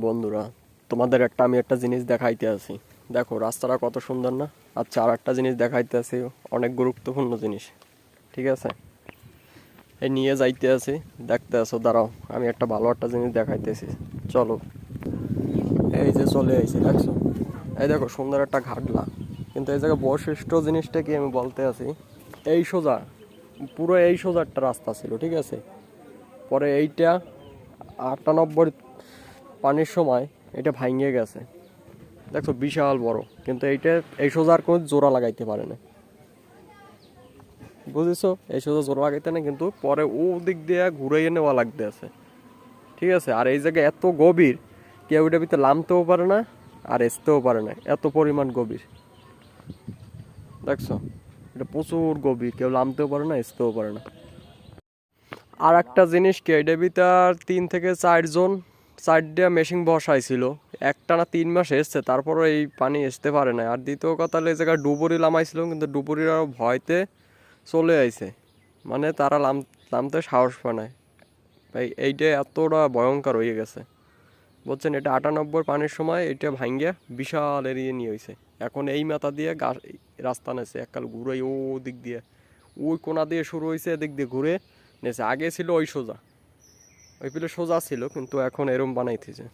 বন্ধুরা, তোমাদের আমি একটা জিনিস দেখাইতে আছি। দেখো রাস্তাটা কত সুন্দর না? আচ্ছা, আর একটা জিনিস দেখাইতে আছি, অনেক গুরুত্বপূর্ণ জিনিস। ঠিক আছে, এই নিয়ে যাইতে আছি, দেখতে আসো, দাঁড়াও, আমি ভালো একটা জিনিস দেখাইতেছি। চলো, এই যে চলে আইছি, দেখছো? এই দেখো সুন্দর একটা ঘাটলা, কিন্তু এই জায়গায় বৈশিষ্ট্য জিনিসটা কি আমি বলতে আছি। এই সোজা, পুরো এই সোজা একটা রাস্তা ছিল, ঠিক আছে? পরে এইটা 98 পানির সময় এটা ভাঙিয়ে গেছে। দেখো বিশাল বড়, কিন্তু এই সোজা আর কোনো জোড়া লাগাইতে পারে না, বুঝেছো? এই সোজা জোড়া লাগাইতে না, কিন্তু পরে ও দিক দিয়ে ঘুরাইয়ে নেওয়া লাগতে আছে। ঠিক আছে, আর এই জায়গায় এত গভীর, কেউ এটা ভিতরে নামতেও পারে না আর আসতেও পারে না, এত পরিমাণ গভীর। দেখছো, এটা প্রচুর গভীর, কেউ নামতেও পারে না, আসতেও পারে না। আর একটা জিনিস কি, এটা ভিতর 3 থেকে 4 জন সাইড দিয়ে মেশিন বসাইছিল, একটানা 3 মাস এসছে, তারপরও এই পানি আসতে পারে না। আর দ্বিতীয় কথা হলো, এই জায়গায় ডুবুরি নামাইছিল, কিন্তু ডুবুরির আরও ভয়তে চলে আইছে, মানে তারা নামতে সাহস পায় না। ভাই এইটা এতটা ভয়ঙ্কর হয়ে গেছে, বলছেন? এটা 98 পানির সময় এটা ভাঙ্গিয়া বিশাল এরিয়া নিয়ে হয়েছে। এখন এই মাথা দিয়ে রাস্তা নেছে, এককাল ঘুরে ও দিক দিয়ে, ওই কোনা দিয়ে শুরু হয়েছে, এদিক দিয়ে ঘুরে নেছে। আগে ছিল ওই সোজা, ওই পিলে সোজা ছিল, কিন্তু এখন এরম বানাইতেছে।